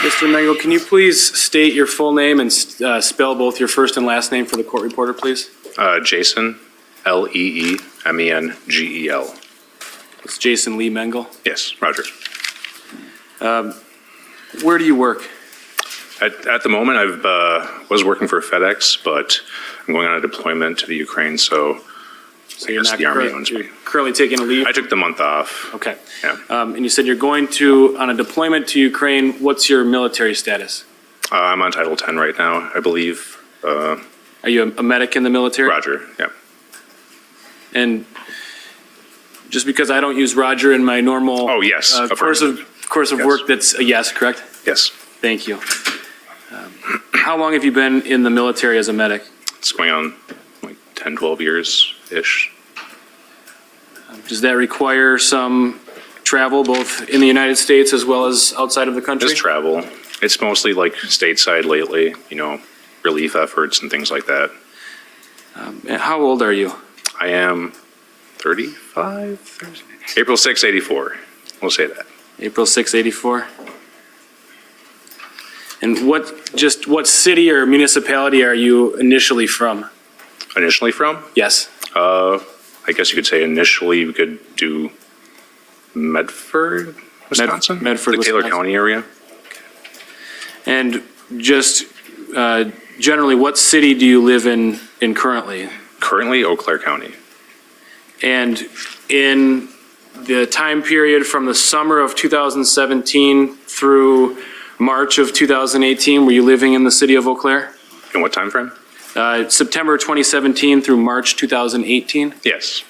Mr. Mengal, can you please state your full name and spell both your first and last name for the court reporter, please? Jason, Leemengel. It's Jason Lee Mengal. Yes, Roger. Where do you work? At the moment, I was working for FedEx, but I'm going on a deployment to the Ukraine, so You're the Army owns me. currently taking a leave? I took the month off. Okay. Yeah. And you said you're going on a deployment to Ukraine. What's your military status? I'm on Title 10 right now, I believe. Are you a medic in the military? Roger, yeah. And just because I don't use Roger in my normal Oh, yes. course of Yes. work, that's a yes, correct? Yes. Thank you. How long have you been in the military as a medic? It's going on like 10, 12 years-ish. Does that require some travel, both in the United States as well as outside of the country? Just travel. It's mostly like stateside lately, relief efforts and things like that. And how old are you? I am 35? April 6, 84. We'll say that. April 6, 84. And what city or municipality are you initially from? Initially from? Yes. I guess you could say initially we could do Medford, Wisconsin? Medford, the Taylor Wisconsin. County area. And just generally, what city do you live in currently? Currently, Eau Claire County. And in the time period from the summer of 2017 through March of 2018, were you living in the city of Eau Claire? In what time frame? September 2017 through March 2018. Yes.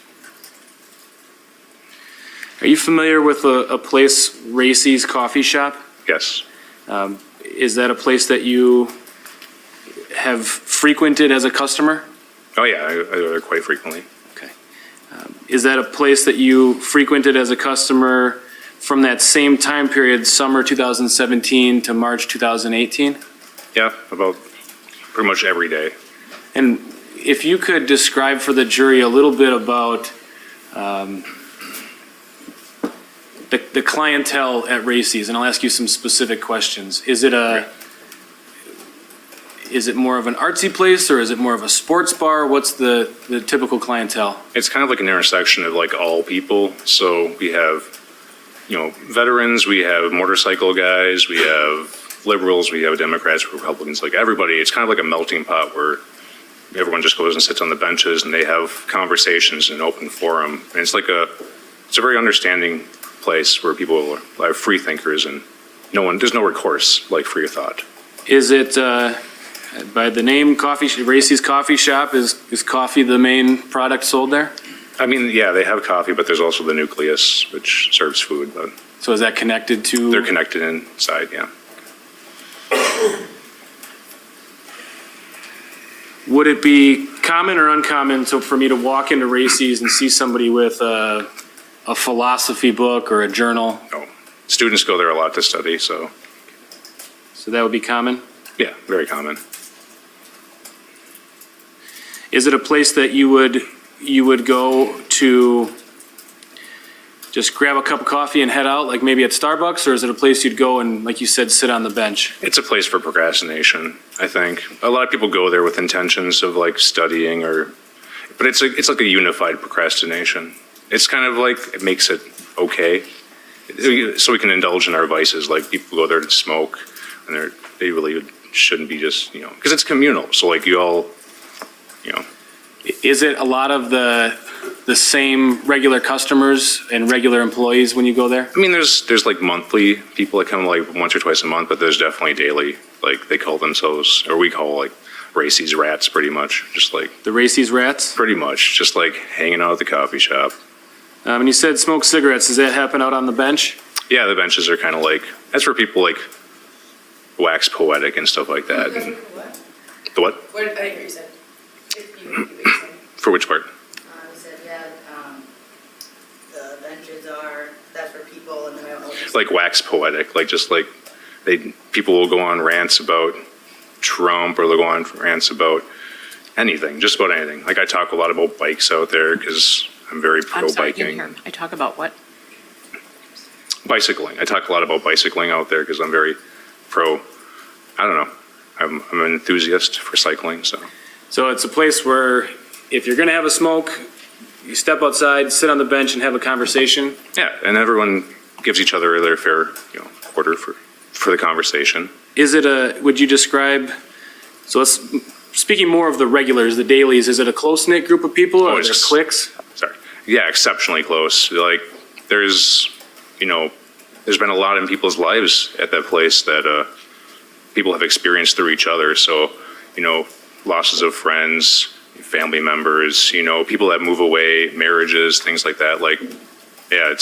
Are you familiar with a place, Racy's Coffee Shop? Yes. Is that a place that you have frequented as a customer? Oh, yeah, I go there quite frequently. Okay. Is that a place that you frequented as a customer from that same time period, summer 2017 to March 2018? Yeah, about pretty much every day. And if you could describe for the jury a little bit about the clientele at Racy's, and I'll ask you some specific questions. Is it more of an artsy place, or is it more of a sports bar? What's the typical clientele? It's kind of like an intersection of like all people. So we have, veterans, we have motorcycle guys, we have liberals, we have Democrats, Republicans, like everybody. It's kind of like a melting pot where everyone just goes and sits on the benches and they have conversations in an open forum. And it's a very understanding place where people are free thinkers and there's no recourse like for your thought. Is it by the name Racy's Coffee Shop? Is coffee the main product sold there? I mean, yeah, they have coffee, but there's also the nucleus, which serves food. But So is that connected to? they're connected inside, yeah. Would it be common or uncommon for me to walk into Racy's and see somebody with a philosophy book or a journal? No. Students go there a lot to study, so So that would be common? yeah, very common. Is it a place that you would go to just grab a cup of coffee and head out, like maybe at Starbucks, or is it a place you'd go and, like you said, sit on the bench? It's a place for procrastination, I think. A lot of people go there with intentions of like studying but it's like a unified procrastination. It's kind of like, it makes it okay. So we can indulge in our vices, like people go there to smoke and they really shouldn't be just, because it's communal. So like you all, Is it a lot of the same regular customers and regular employees when you go there? I mean, there's like monthly people that come like once or twice a month, but there's definitely daily. Like they call themselves, or we call like Racy's rats, pretty much. Just like The Racy's Rats? pretty much, just like hanging out at the coffee shop. And you said smoke cigarettes. Does that happen out on the bench? Yeah, the benches are kind of like, that's where people like wax poetic and stuff like that. And What? the what? What did I hear you said? If you repeat what you said. For which part? You said, the benches that's for people, and then I don't know. Like wax poetic, like just like people will go on rants about Trump, or they'll go on rants about anything, just about anything. Like I talk a lot about bikes out there because I'm very I'm sorry, I pro-biking. didn't hear. I talk about what? Bicycling. I talk a lot about bicycling out there because I'm very pro, I don't know, I'm an enthusiast for cycling, so. So it's a place where if you're going to have a smoke, you step outside, sit on the bench and have a conversation. Yeah, and everyone gives each other their fair, quarter for the conversation. Is it would you describe, so let's, speaking more of the regulars, the dailies, is it a close-knit group of people or are there cliques? Sorry. Yeah, exceptionally close. Like, there's been a lot in people's lives at that place that people have experienced through each other. So, losses of friends, family members, people that move away, marriages, things like that. Like, yeah,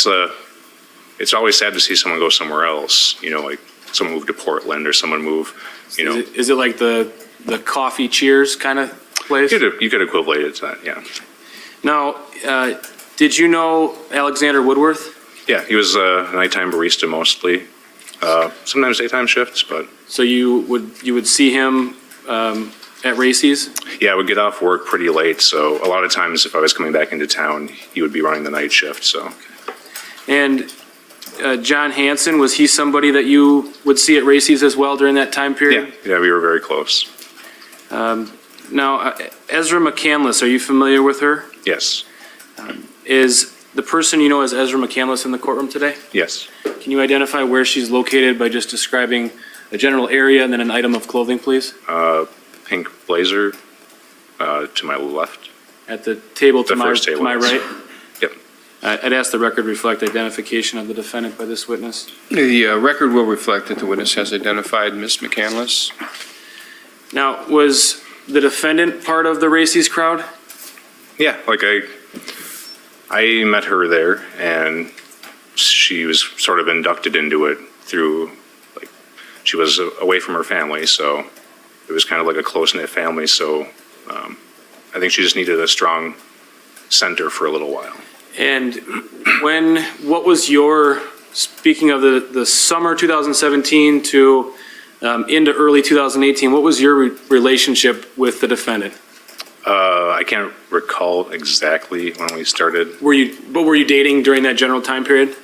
it's always sad to see someone go somewhere else, like someone move to Portland or someone move, Is it like the coffee cheers kind of place? You could equivalent it to that, yeah. Now, did you know Alexander Woodworth? Yeah, he was a nighttime barista mostly, sometimes daytime shifts, but. So you would see him at races? Yeah, I would get off work pretty late, so a lot of times if I was coming back into town, he would be running the night shift, so. And John Hanson, was he somebody that you would see at races as well during that time period? Yeah, we were very close. Now, Ezra McCandless, are you familiar with her? Yes, Is the person you know as Ezra McCandless in the courtroom today? yes. Can you identify where she's located by just describing a general area and then an item of clothing, please? Pink blazer to my left. At the table to The my first table, right? yes. Yep. I'd ask the record reflect identification of the defendant by this witness. The record will reflect that the witness has identified Ms. McCandless. Now, was the defendant part of the races crowd? Yeah, like I met her there, and she was sort of inducted into it through, like, she was away from her family, so it was kind of like a close-knit family, so I think she just needed a strong center for a little while. And what was your, speaking of the summer 2017 to into early 2018, what was your relationship with the defendant? I can't recall exactly when we started. Were you dating during that general time period?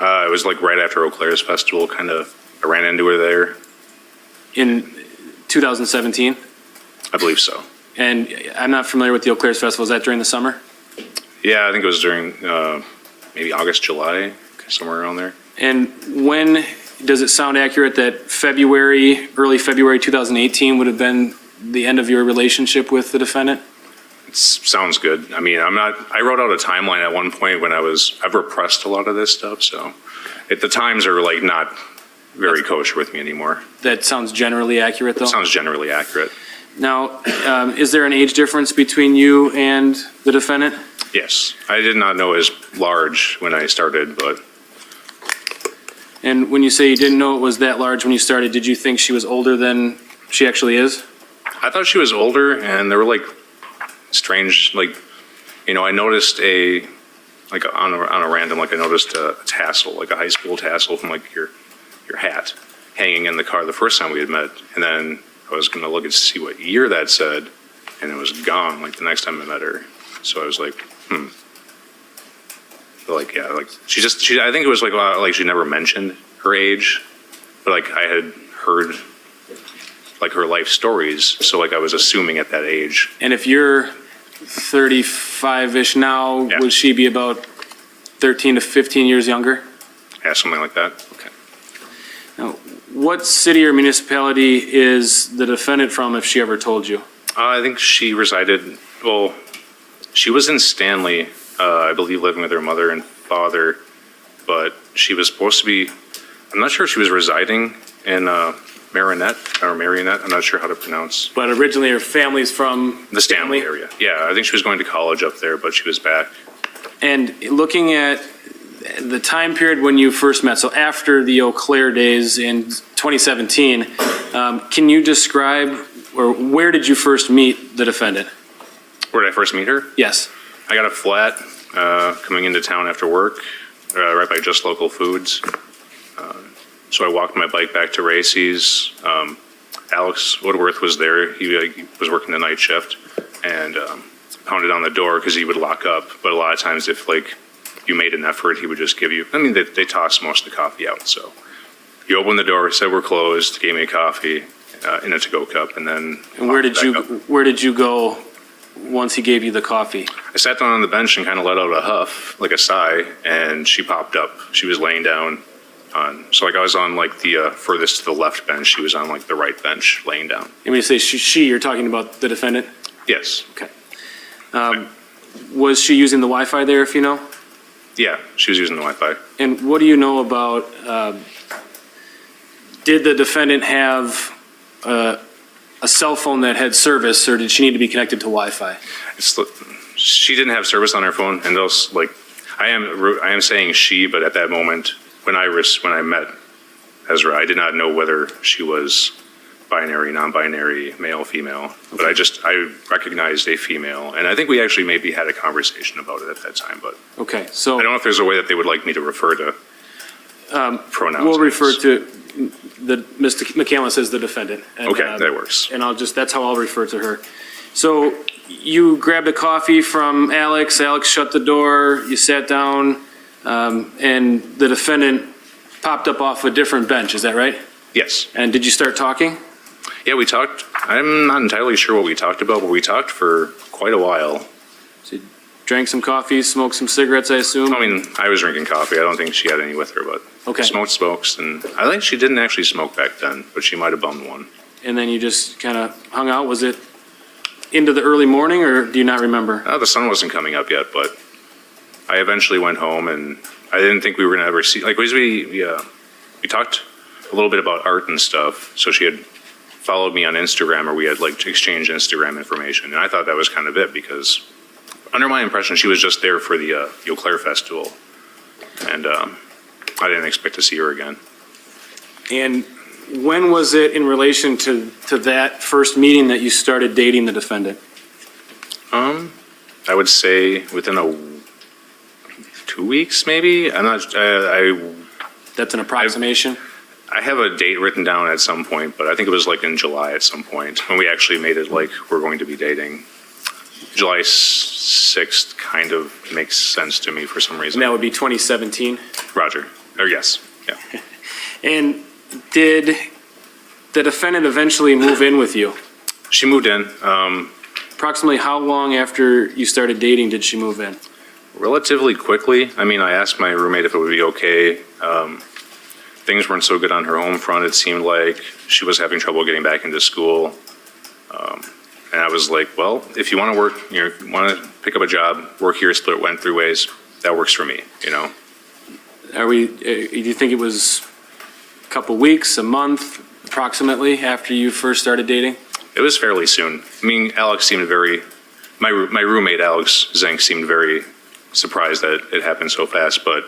It was like right after Eau Claire's festival, kind of, I ran into her there. In 2017? I believe so. And I'm not familiar with the Eau Claire's festival. Was that during the summer? Yeah, I think it was during maybe August, July, somewhere around there. And when does it sound accurate that early February 2018 would have been the end of your relationship with the defendant? It sounds good. I mean, I wrote out a timeline at one point when I've repressed a lot of this stuff, so the times are like not very kosher with me anymore. That sounds generally accurate, though? Sounds generally accurate. Now, is there an age difference between you and the defendant? Yes. I did not know as large when I started, but And when you say you didn't know it was that large when you started, did you think she was older than she actually is? I thought she was older, and there were like strange, like, I noticed on a random, like I noticed a tassel, like a high school tassel from like your hat hanging in the car the first time we had met. And then I was going to look and see what year that said, and it was gone like the next time I met her. So I was like, But like, yeah, like I think it was like she never mentioned her age, but like I had heard like her life stories. So like I was assuming at that age. And if you're 35-ish now, Yeah. would she be about 13 to 15 years younger? Yeah, something like that. Okay. Now, what city or municipality is the defendant from, if she ever told you? I think she she was in Stanley, I believe, living with her mother and father, but she was supposed to be, I'm not sure if she was residing in Marionette, I'm not sure how to pronounce. But originally her family's from The Stanley area. Yeah, I think she was going to college up there, but she was back. And looking at the time period when you first met, so after the Eau Claire days in 2017, can you describe, or where did you first meet the defendant? Where did I first meet her? Yes. I got a flat coming into town after work, right by Just Local Foods. So I walked my bike back to Racy's. Alex Woodworth was there. He was working the night shift. And pounded on the door because he would lock up. But a lot of times if like you made an effort, he would just give you, I mean, they toss most of the coffee out. So he opened the door, said we're closed, gave me a coffee in a to-go cup, and then. And where did you go once he gave you the coffee? I sat down on the bench and kind of let out a huff, like a sigh, and she popped up. She was laying down so like I was on like the furthest to the left bench. She was on like the right bench, laying down. And when you say she, you're talking about the defendant? Yes. Okay. Was she using the Wi-Fi there, if you know? Yeah, she was using the Wi-Fi. And what do you know about, did the defendant have a cell phone that had service, or did she need to be connected to Wi-Fi? She didn't have service on her phone, and those like I am saying she, but at that moment when I met Ezra, I did not know whether she was binary, non-binary, male, female, but I recognized a female, and I think we actually maybe had a conversation about it at that time, but Okay, so I don't know if there's a way that they would like me to refer to pronouns. we'll refer to Mr. McCandless as the defendant. And, Okay, that works. And that's how I'll refer to her. So you grabbed a coffee from Alex, Alex shut the door, you sat down, and the defendant popped up off a different bench, is that right? Yes. And did you start talking? Yeah, we talked. I'm not entirely sure what we talked about, but we talked for quite a while. So you drank some coffee, smoked some cigarettes, I assume? I mean, I was drinking coffee. I don't think she had any with her, but Okay. smoked smokes. And I think she didn't actually smoke back then, but she might have bummed one. And then you just kind of hung out? Was it into the early morning, or do you not remember? The sun wasn't coming up yet, but I eventually went home, and I didn't think we were going to ever see, like, we talked a little bit about art and stuff. So she had followed me on Instagram, or we had like exchanged Instagram information. And I thought that was kind of it, because under my impression, she was just there for the Eau Claire Festival. And I didn't expect to see her again. And when was it in relation to that first meeting that you started dating the defendant? I would say within 2 weeks, maybe. I'm not. That's an approximation? I have a date written down at some point, but I think it was like in July at some point when we actually made it like we're going to be dating. July 6th kind of makes sense to me for some reason. And that would be 2017? Roger. Or yes. Yeah. And did the defendant eventually move in with you? She moved in. Approximately how long after you started dating did she move in? Relatively quickly. I mean, I asked my roommate if it would be okay. Things weren't so good on her home front. It seemed like she was having trouble getting back into school. And I was like, well, if you want to work, you want to pick up a job, work here, split went through ways, that works for me, you know? Do you think it was a couple weeks, a month, approximately, after you first started dating? It was fairly soon. I mean, Alex seemed my roommate, Alex Zink, seemed very surprised that it happened so fast, but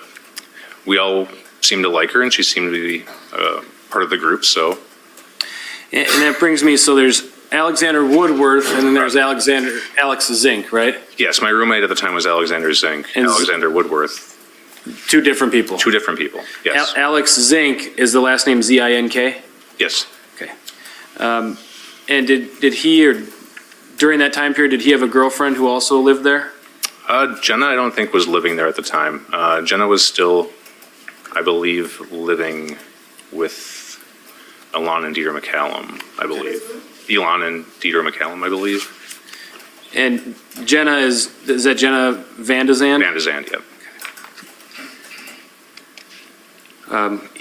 we all seemed to like her, and she seemed to be part of the group, so. And that brings me, so there's Alexander Woodworth, and then there's Alex Zink, right? Yes, my roommate at the time was Alexander Zink. And Alexander Woodworth. Two different people? Two different people, yes. Alex Zink, is the last name Z-I-N-K? Yes. Okay. And did he, or during that time period, did he have a girlfriend who also lived there? Jenna, I don't think, was living there at the time. Jenna was still, I believe, living with Elon and Dieter McCallum, I believe. Elon and Dieter McCallum, I believe. And Jenna is that Jenna Van de Zand? Van de Zand, yep.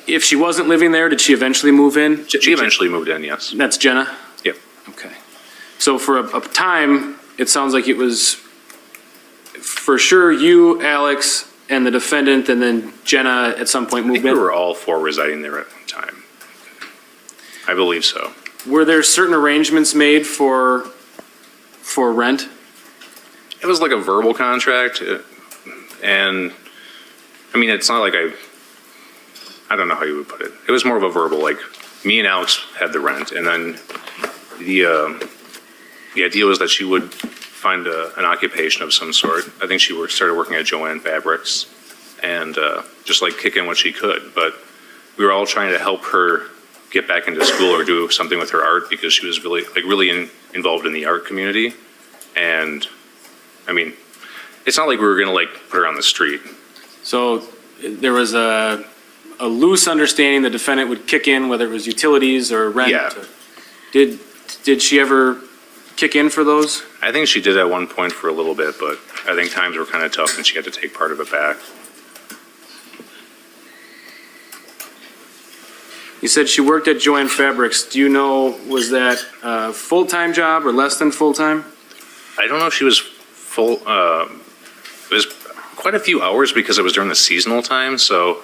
If she wasn't living there, did she eventually move in? She eventually moved in, yes. That's Jenna? Yep. Okay. So for a time, it sounds like it was for sure you, Alex, and the defendant, and then Jenna at some point I moved think we in? were all four residing there at one time. I believe so. Were there certain arrangements made for rent? It was like a verbal contract, and, I mean, it's not like I don't know how you would put it. It was more of a verbal, like, me and Alex had the rent, and then the idea was that she would find an occupation of some sort. I think she started working at Joanne Fabrics, and just like kick in what she could. But we were all trying to help her get back into school or do something with her art, because she was really involved in the art community. And I mean, it's not like we were going to like put her on the street. So there was a loose understanding the defendant would kick in, whether it was utilities or rent? Yeah. Did she ever kick in for those? I think she did at one point for a little bit, but I think times were kind of tough and she had to take part of it back. You said she worked at Joanne Fabrics. Do you know, was that a full-time job or less than full-time? I don't know if she was full, it was quite a few hours because it was during the seasonal time, so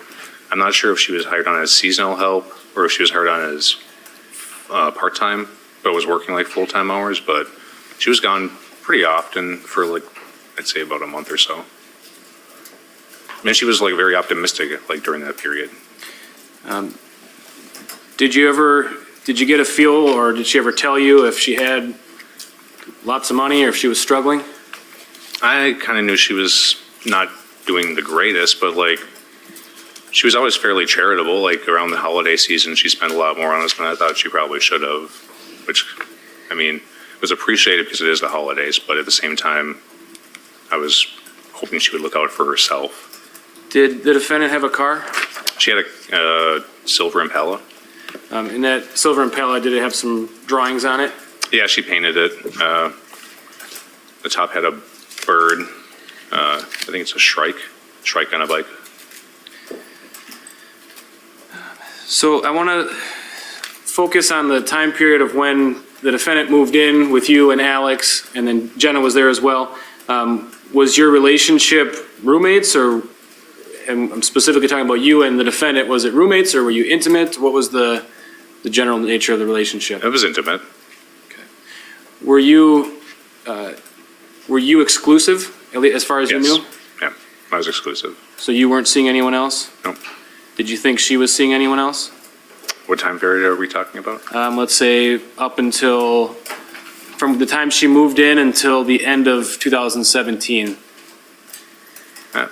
I'm not sure if she was hired on as seasonal help or if she was hired on as part-time, but was working like full-time hours, but she was gone pretty often for like, I'd say about a month or so. And she was like very optimistic like during that period. Did you get a feel, or did she ever tell you if she had lots of money or if she was struggling? I kind of knew she was not doing the greatest, but like, she was always fairly charitable. Like around the holiday season, she spent a lot more on us than I thought she probably should have, which, I mean, was appreciated because it is the holidays, but at the same time, I was hoping she would look out for herself. Did the defendant have a car? She had a silver Impala. In that silver Impala, did it have some drawings on it? Yeah, she painted it. The top had a bird. I think it's a shrike on a bike. So I want to focus on the time period of when the defendant moved in with you and Alex, and then Jenna was there as well. Was your relationship roommates, or, and I'm specifically talking about you and the defendant, was it roommates or were you intimate? What was the general nature of the relationship? It was intimate. Were you exclusive, at least as far as you Yes. knew? Yeah, I was exclusive. So you weren't seeing anyone else? Nope. Did you think she was seeing anyone else? What time period are we talking about? Let's say up until, from the time she moved in until the end of 2017.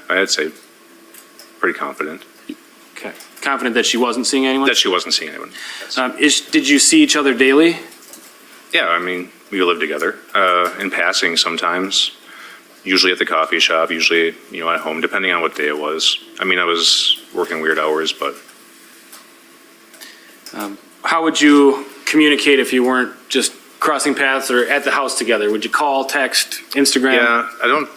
I'd say pretty confident Okay. Confident that she wasn't seeing anyone? that she wasn't seeing anyone. Yes. Did you see each other daily? Yeah, I mean, we lived together, in passing sometimes, usually at the coffee shop, usually, at home, depending on what day it was. I mean, I was working weird hours, but How would you communicate if you weren't just crossing paths or at the house together? Would you call, text, Instagram? yeah, I don't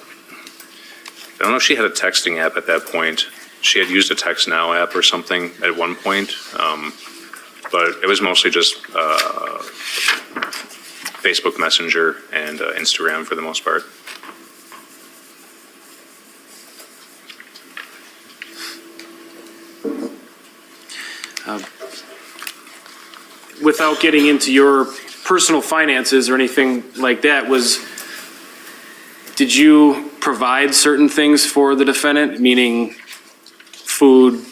know if she had a texting app at that point. She had used a Text Now app or something at one point, but it was mostly just Facebook Messenger and Instagram for the most part. Without getting into your personal finances or anything like that, did you provide certain things for the defendant, meaning food,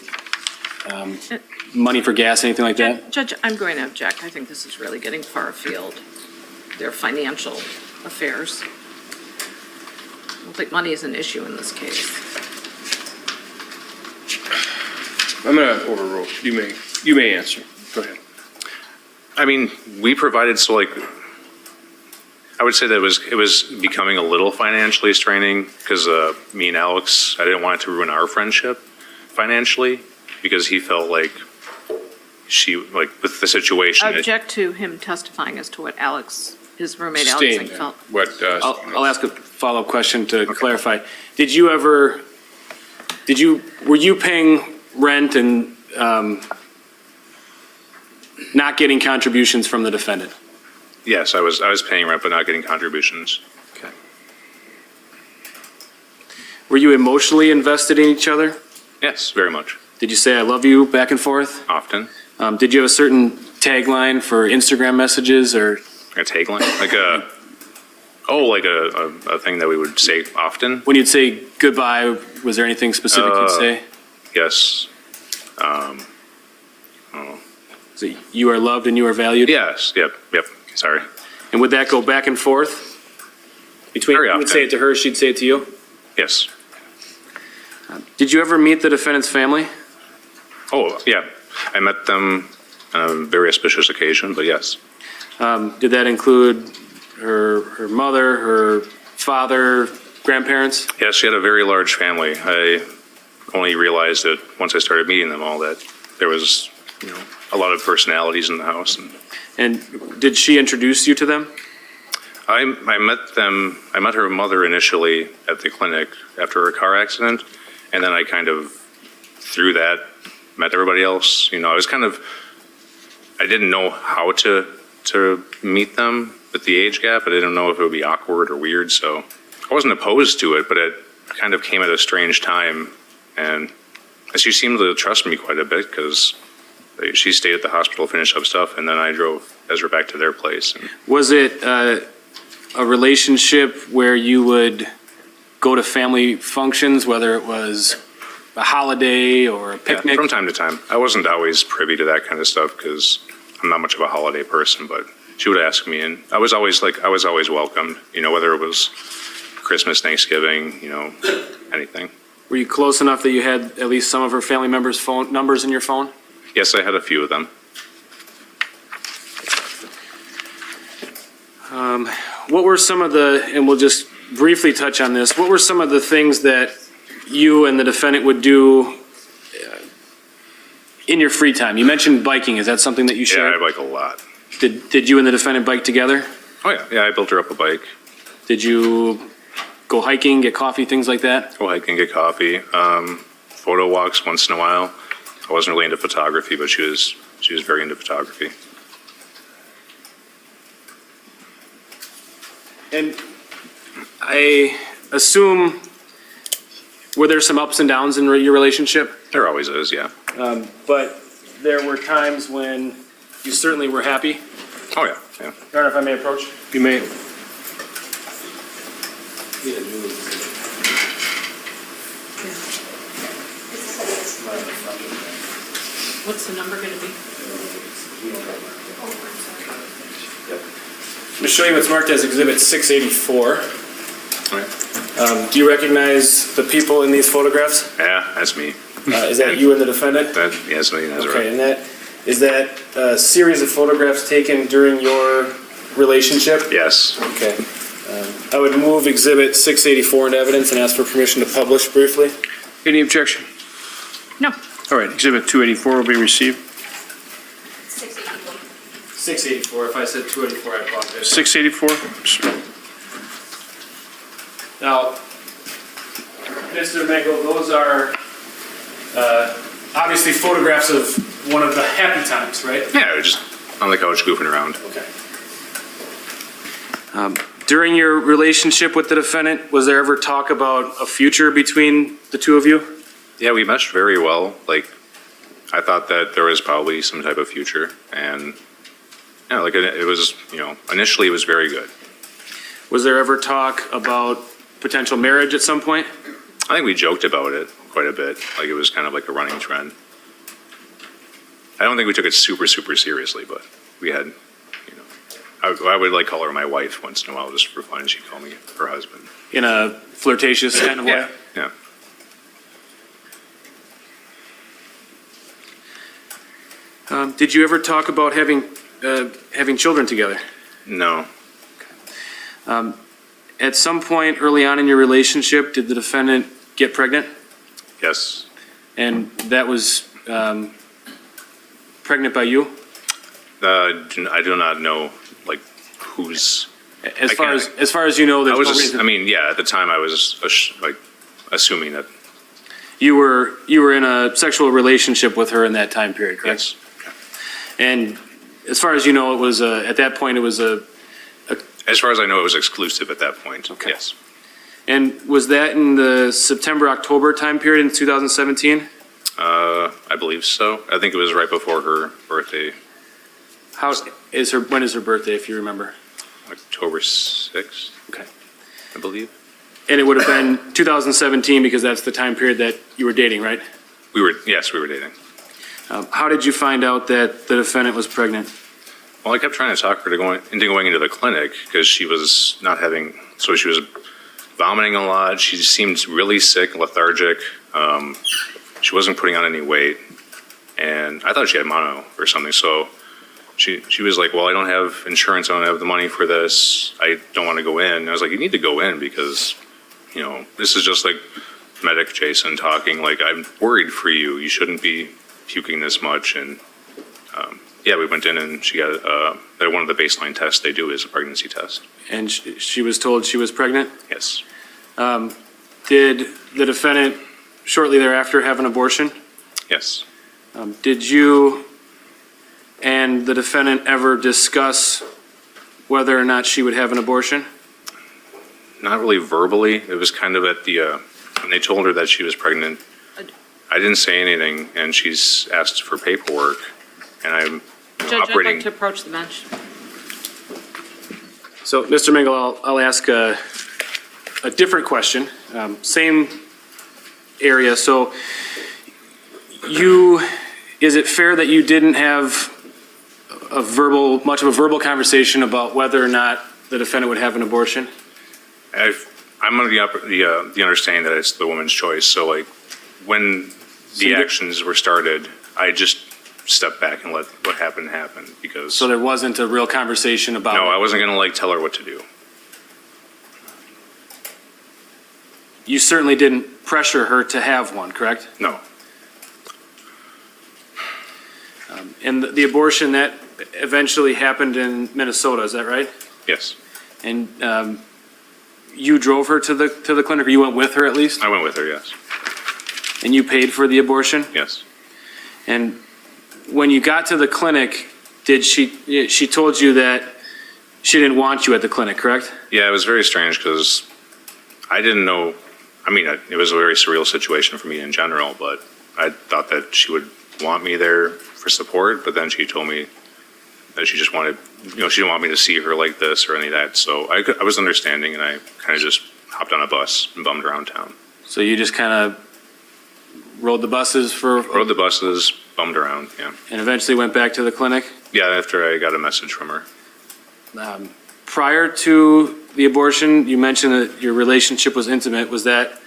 money for gas, anything like that? Judge, I'm going to object. I think this is really getting far afield, their financial affairs. I don't think money is an issue in this case. I'm going to overrule. You may answer. Go ahead. I mean, we provided, so like, I would say that it was becoming a little financially straining because me and Alex, I didn't want it to ruin our friendship financially because he felt like with the situation. Object to him testifying as to what his roommate Alex Stain, felt. what, I'll ask a follow-up question to clarify. Were you paying rent and not getting contributions from the defendant? Yes, I was paying rent but not getting contributions. Okay. Were you emotionally invested in each other? Yes, very much. Did you say I love you back and forth? Often. Did you have a certain tagline for Instagram messages or? A tagline, like a thing that we would say often. When you'd say goodbye, was there anything specific you'd say? Yes. Is it, you are loved and you are valued? Yes. Yep. Sorry. And would that go back and forth? Very You would often. say it to her, she'd say it to you? Yes. Did you ever meet the defendant's family? Oh, yeah. I met them on a very auspicious occasion, but yes. Did that include her mother, her father, grandparents? Yeah, she had a very large family. I only realized it once I started meeting them all that there was, a lot of personalities in the house. And did she introduce you to them? I met her mother initially at the clinic after her car accident, and then I kind of, through that, met everybody else. I didn't know how to meet them with the age gap. I didn't know if it would be awkward or weird, so I wasn't opposed to it, but it kind of came at a strange time. And she seemed to trust me quite a bit because she stayed at the hospital, finished up stuff, and then I drove Ezra back to their place. And Was it a relationship where you would go to family functions, whether it was a holiday or a yeah, picnic? from time to time. I wasn't always privy to that kind of stuff because I'm not much of a holiday person, but she would ask me, and I was always welcomed, whether it was Christmas, Thanksgiving, anything. Were you close enough that you had at least some of her family members' phone numbers in your phone? Yes, I had a few of them. What were some of and we'll just briefly touch on this, what were some of the things that you and the defendant would do in your free time? You mentioned biking. Is that something that you Yeah, I shared? bike a lot. Did you and the defendant bike together? Oh, yeah. Yeah, I built her up a bike. Did you go hiking, get coffee, things like that? Go hike and get coffee. Photo walks once in a while. I wasn't really into photography, but she was very into photography. And I assume, were there some ups and downs in your relationship? There always is, yeah. But there were times when you certainly were happy. Oh, yeah, yeah. Your Honor, if I may approach? You may. What's the number gonna be? I'm going to show you what's marked as Exhibit 684. All right. Do you recognize the people in these photographs? Yeah, that's me. Is that you and the defendant? Yes, me and Ezra. Okay, and is that a series of photographs taken during your relationship? Yes. Okay. I would move Exhibit 684 into evidence and ask for permission to publish briefly. Any objection? No. All right, Exhibit 284 will be received. 684. If I said 284, I apologize. 684? Now, Mr. Mengal, those are obviously photographs of one of the happy times, right? Yeah, we were just on the couch goofing around. Okay. During your relationship with the defendant, was there ever talk about a future between the two of you? Yeah, we meshed very well. I thought that there was probably some type of future, and it was, initially it was very good. Was there ever talk about potential marriage at some point? I think we joked about it quite a bit. It was kind of like a running trend. I don't think we took it super, super seriously, but we had, I would call her my wife once in a while just for fun. She'd call me her husband. In a flirtatious kind of way? Yeah, yeah. Did you ever talk about having children together? No. At some point early on in your relationship, did the defendant get pregnant? Yes. And that was pregnant by you? I do not know, who's. As far as you know, there's no reason. Yeah, at the time I was, assuming that. You were in a sexual relationship with her in that time period, correct? Yes. And as far as you know, it was at that point, it was As far as I know, it was exclusive at that point. Okay. Yes. And was that in the September-October time period in 2017? I believe so. I think it was right before her birthday, When is her birthday, if you remember? October 6th, Okay. I believe. And it would have been 2017 because that's the time period that you were dating, right? Yes, we were dating. How did you find out that the defendant was pregnant? Well, I kept trying to talk her into going into the clinic because she was she was vomiting a lot. She just seemed really sick, lethargic. She wasn't putting on any weight. And I thought she had mono or something. So she was like, well, I don't have insurance. I don't have the money for this. I don't want to go in. And I was like, you need to go in because you know, this is just like medic Jason talking, like, I'm worried for you. You shouldn't be puking this much. And, yeah, we went in and she got, one of the baseline tests they do is a pregnancy test. And she was told she was pregnant? Yes. Did the defendant shortly thereafter have an abortion? Yes. Did you and the defendant ever discuss whether or not she would have an abortion? Not really verbally. It was kind of at the, when they told her that she was pregnant, I didn't say anything, and she's asked for paperwork, and I'm Judge, I'd operating. like to approach the bench. So, Mr. Mengal, I'll ask a different question, same area. So, is it fair that you didn't have much of a verbal conversation about whether or not the defendant would have an abortion? I'm under the understanding that it's the woman's choice. So, like, when the actions were started, I just stepped back and let what happened happen because. So there wasn't a real conversation about No, it? I wasn't going to like tell her what to do. You certainly didn't pressure her to have one, correct? No. And the abortion, that eventually happened in Minnesota, is that right? Yes. And you drove her to the clinic, or you went with her at least? I went with her. Yes. And you paid for the abortion? Yes. And when you got to the clinic, she told you that she didn't want you at the clinic, correct? Yeah, it was very strange because I didn't know. I mean, it was a very surreal situation for me in general, but I thought that she would want me there for support, but then she told me that she just wanted, she didn't want me to see her like this or any of that. So I was understanding, and I kind of just hopped on a bus and bummed around town. So you just kind of rode the buses Rode the buses, bummed around, yeah. and eventually went back to the clinic? Yeah, after I got a message from her. Prior to the abortion, you mentioned that your relationship was intimate. Was that,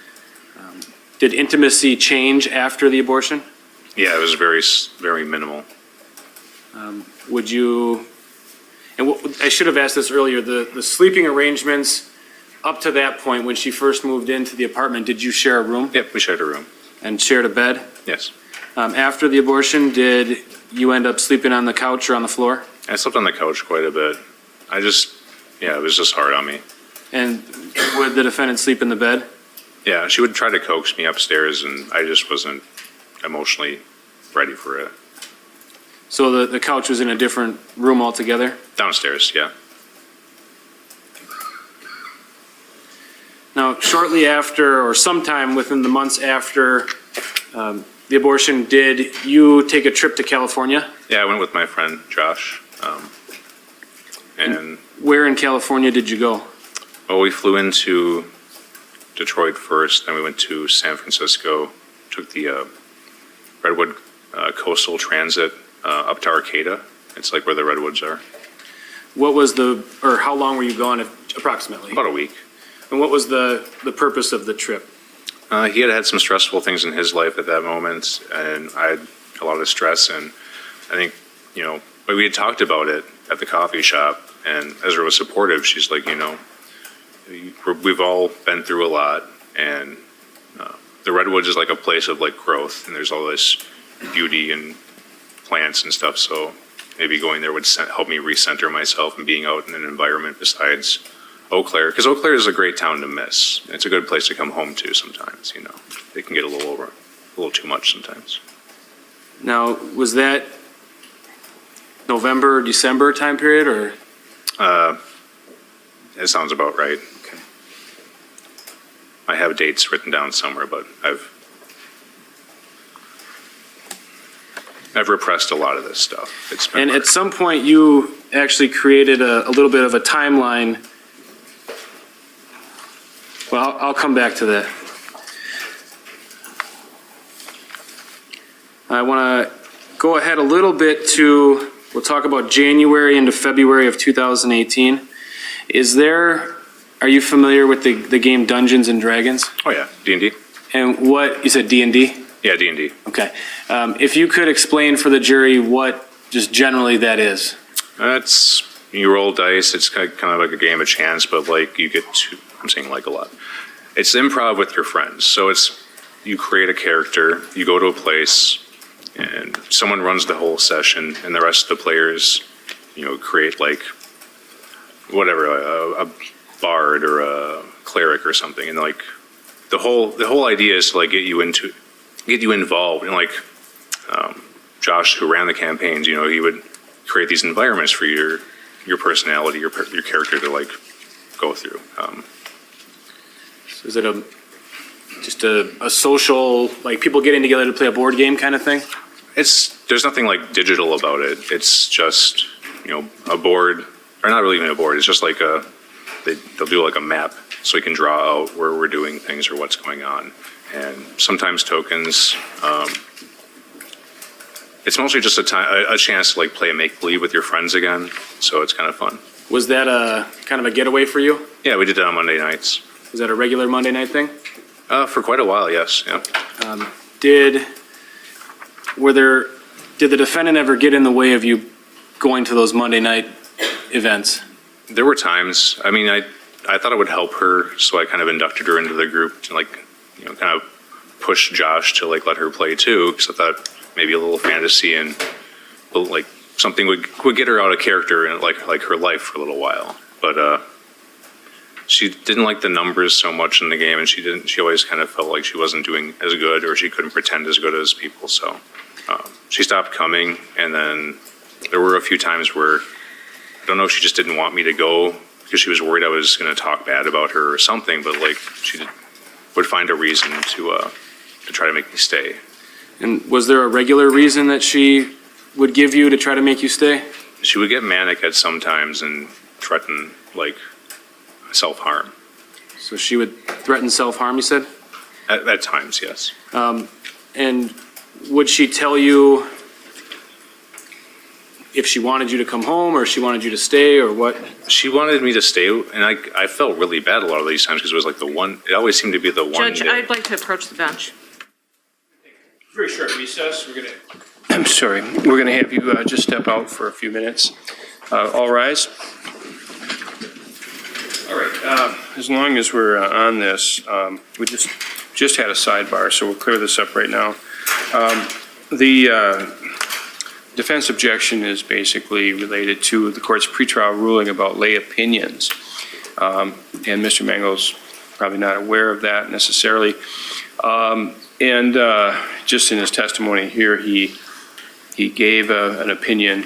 did intimacy change after the abortion? Yeah, it was very, very minimal. Would you, and I should have asked this earlier, the sleeping arrangements up to that point, when she first moved into the apartment, did you share a room Yep, we shared a room. and shared a bed? Yes. After the abortion, did you end up sleeping on the couch or on the floor? I slept on the couch quite a bit. It was just hard on me. And would the defendant sleep in the bed? Yeah, she would try to coax me upstairs, and I just wasn't emotionally ready for it. So the couch was in a different room altogether? Downstairs, yeah. Now, shortly after, or sometime within the months after the abortion, did you take a trip to California? Yeah, I went with my friend Josh. And Where in California did you go? well, we flew into Detroit first, then we went to San Francisco, took the Redwood Coastal Transit up to Arcata. It's like where the redwoods are. What was how long were you gone approximately? About a week. And what was the purpose of the trip? He had some stressful things in his life at that moment, and I had a lot of stress. And I think, but we had talked about it at the coffee shop, and Ezra was supportive. She's like, we've all been through a lot, and the redwoods is like a place of like growth, and there's all this beauty and plants and stuff. So maybe going there would help me recenter myself and being out in an environment besides Eau Claire, because Eau Claire is a great town to miss. It's a good place to come home to sometimes. It can get a little too much sometimes. Now, was that November, December time period, or? It sounds about right. Okay. I have dates written down somewhere, but I've repressed a lot of this stuff. It's been And hard. at some point, you actually created a little bit of a timeline. Well, I'll come back to that. I want to go ahead a little bit we'll talk about January into February of 2018. Are you familiar with the game Dungeons and Dragons? Oh yeah, D&D. And you said D&D? Yeah, D&D. Okay. If you could explain for the jury what just generally that is. You roll dice. It's kind of like a game of chance, but like you get to, I'm saying like a lot. it's improv with your friends. So you create a character, you go to a place, and someone runs the whole session, and the rest of the players, create like whatever, a bard or a cleric or something, and like the whole idea is to like get you involved, and like Josh, who ran the campaigns, he would create these environments for your personality, your character to like go through. Is it just a social, like people getting together to play a board game kind of thing? There's nothing like digital about it. It's just, a board, or not really even a board. It's just like they'll do like a map so we can draw out where we're doing things or what's going on. And sometimes tokens. It's mostly just a chance to like play a make-believe with your friends again. So it's kind of fun. Was that a kind of a getaway for you? Yeah, we did that on Monday nights. Was that a regular Monday night thing? For quite a while, yes. Yeah. Did the defendant ever get in the way of you going to those Monday night events? There were times. I mean, I thought it would help her, so I kind of inducted her into the group to like, kind of push Josh to like let her play too, because I thought maybe a little fantasy and like something would get her out of character and like her life for a little while. But she didn't like the numbers so much in the game, and she always kind of felt like she wasn't doing as good, or she couldn't pretend as good as people. So she stopped coming, and then there were a few times where I don't know if she just didn't want me to go because she was worried I was going to talk bad about her or something, but like she would find a reason to try to make me stay. And was there a regular reason that she would give you to try to make you stay? She would get manic at some times and threaten like self-harm. So she would threaten self-harm, you said? At times, yes. And would she tell you if she wanted you to come home or she wanted you to stay or what? She wanted me to stay, and I felt really bad a lot of these times because it was like it always seemed to be the one Judge, day. I'd like to approach the bench. Very short recess. I'm sorry. We're gonna have you just step out for a few minutes. All rise. All right. As long as we're on this, we just had a sidebar, so we'll clear this up right now. The defense objection is basically related to the court's pretrial ruling about lay opinions. And Mr. Mengal's probably not aware of that necessarily. And just in his testimony here, he gave an opinion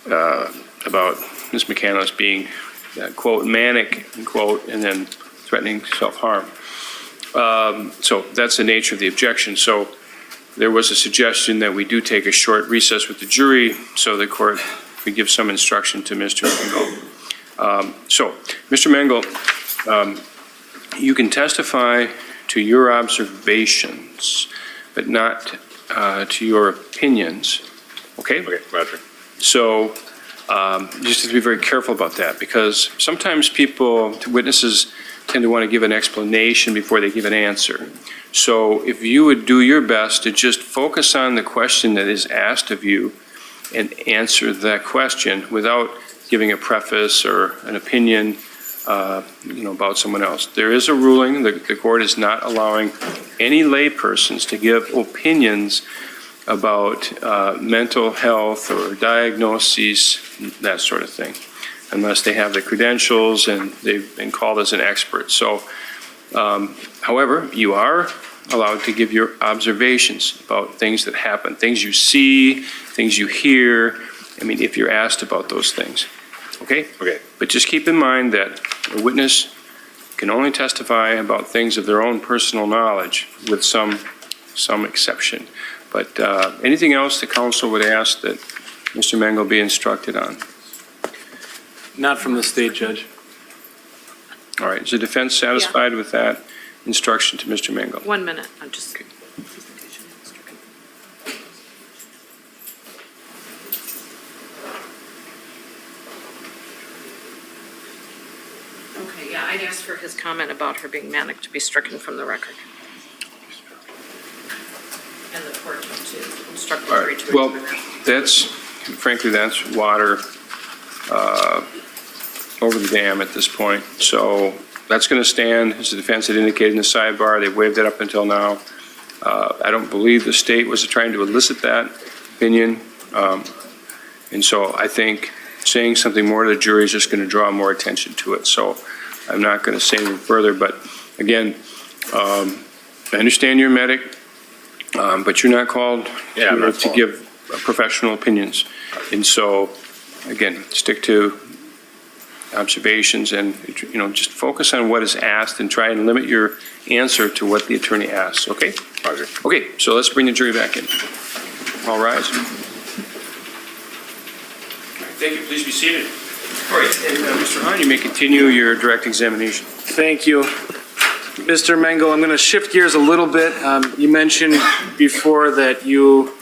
about Ms. McCandless being, quote, manic, quote, and then threatening self-harm. So that's the nature of the objection. So there was a suggestion that we do take a short recess with the jury so the court could give some instruction to Mr. Mengal. So, Mr. Mengal, you can testify to your observations, but not to your opinions. Okay? Okay, Roger. So you just have to be very careful about that, because sometimes witnesses tend to want to give an explanation before they give an answer. So if you would do your best to just focus on the question that is asked of you and answer that question without giving a preface or an opinion about someone else. There is a ruling, the court is not allowing any laypersons to give opinions about mental health or diagnoses, that sort of thing, unless they have the credentials and they've been called as an expert. So, however, you are allowed to give your observations about things that happen, things you see, things you hear, if you're asked about those things. Okay? Okay. But just keep in mind that a witness can only testify about things of their own personal knowledge with some exception. But anything else the counsel would ask that Mr. Mengal be instructed on? Not from the state, Judge. All right, is the defense satisfied with that instruction to Mr. Mengal? 1 minute, I'm just. Okay, yeah, I'd ask for his comment about her being manic to be stricken from the record. And the court to instruct the All jury right, to well, return that. frankly, that's water over the dam at this point. So that's going to stand, as the defense had indicated in the sidebar. They've waived it up until now. I don't believe the state was trying to elicit that opinion. And so I think saying something more to the jury is just going to draw more attention to it. So I'm not going to say anything further. But again, I understand you're a medic, but you're not called Yeah, I'm not to give professional opinions. And so, again, stick to observations and, just focus on what is asked and try and limit your answer to what the attorney asks, okay? Roger. Okay, so let's bring the jury back in. All rise. Thank you. Please be seated. All right, and Mr. Hahn, you may continue your direct examination. Thank you. Mr. Mengal, I'm going to shift gears a little bit. You mentioned before that you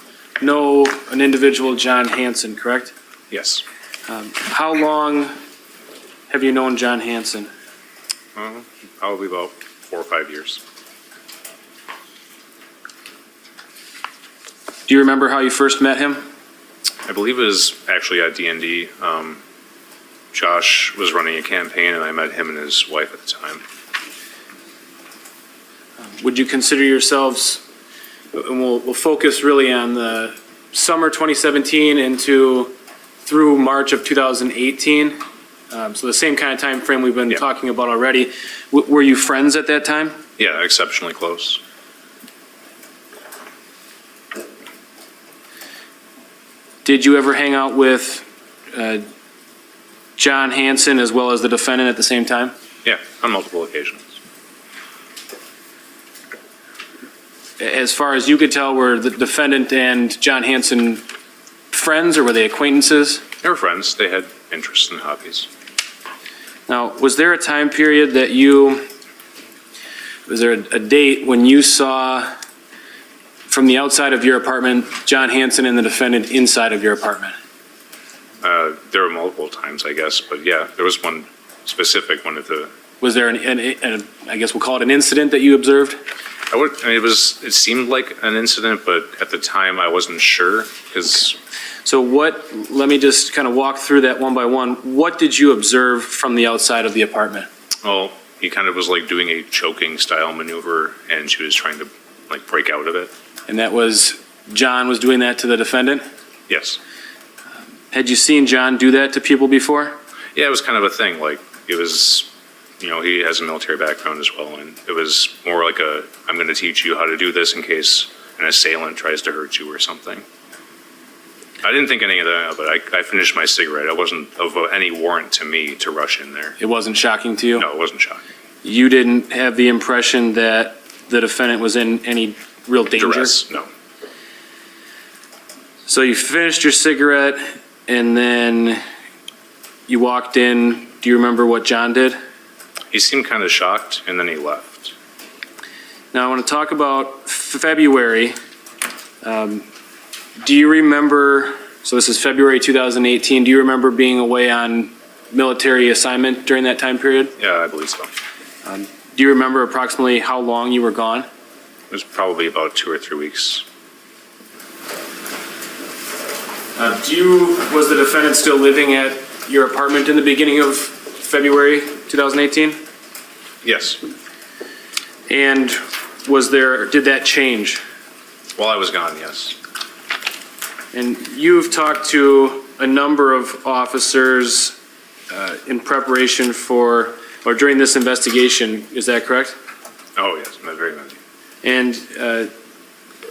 know an individual, John Hanson, correct? Yes. How long have you known John Hanson? Probably about 4 or 5 years. Do you remember how you first met him? I believe it was actually at D&D. Josh was running a campaign, and I met him and his wife at the time. Would you consider yourselves, and we'll focus really on the summer 2017 through March of 2018, so the same kind of time frame we've been Yeah. talking about already. Were you friends at that time? Yeah, exceptionally close. Did you ever hang out with John Hanson as well as the defendant at the same time? Yeah, on multiple occasions. As far as you could tell, were the defendant and John Hanson friends, or were they acquaintances? They were friends. They had interests and hobbies. Now, was there a time period that was there a date when you saw from the outside of your apartment, John Hanson and the defendant inside of your apartment? There were multiple times, I guess, but yeah, there was one specific one at the. Was there I guess we'll call it an incident that you observed? It seemed like an incident, but at the time I wasn't sure because. So let me just kind of walk through that one by one. What did you observe from the outside of the apartment? Well, he kind of was like doing a choking style maneuver, and she was trying to like break out of it. And that was, John was doing that to the defendant? Yes. Had you seen John do that to people before? Yeah, it was kind of a thing. Like it was, he has a military background as well, and it was more like I'm going to teach you how to do this in case an assailant tries to hurt you or something. I didn't think any of that, but I finished my cigarette. It wasn't of any warrant to me to rush in there. It wasn't shocking to you? No, it wasn't shocking. You didn't have the impression that the defendant was in any real danger? Duress, no. So you finished your cigarette and then you walked in. Do you remember what John did? He seemed kind of shocked, and then he left. Now I want to talk about February. Do you remember, so this is February 2018, do you remember being away on military assignment during that time period? Yeah, I believe so. Do you remember approximately how long you were gone? It was probably about 2 or 3 weeks. Was the defendant still living at your apartment in the beginning of February 2018? Yes. And did that change? While I was gone, yes. And you've talked to a number of officers in preparation for, or during this investigation, is that correct? Oh, yes, very many. And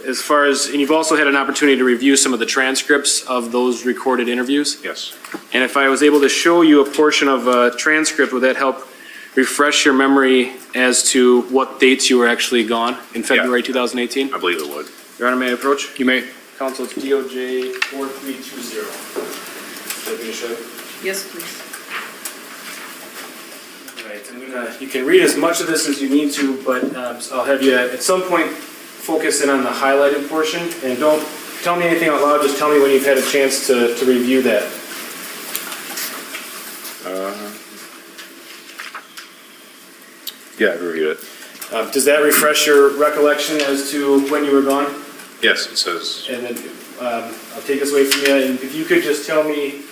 as far as, and you've also had an opportunity to review some of the transcripts of those recorded interviews? Yes. And if I was able to show you a portion of a transcript, would that help refresh your memory as to what dates you were actually gone in February 2018? I believe it would. Your Honor, may I approach? You may. Counsel, it's DOJ 4320. Should I be show you? Yes, please. All right, you can read as much of this as you need to, but I'll have you at some point focus in on the highlighted portion, and don't tell me anything out loud, just tell me when you've had a chance to review that. Yeah, I reviewed it. Does that refresh your recollection as to when you were gone? Yes, it says. And then I'll take this away from you, and if you could just tell me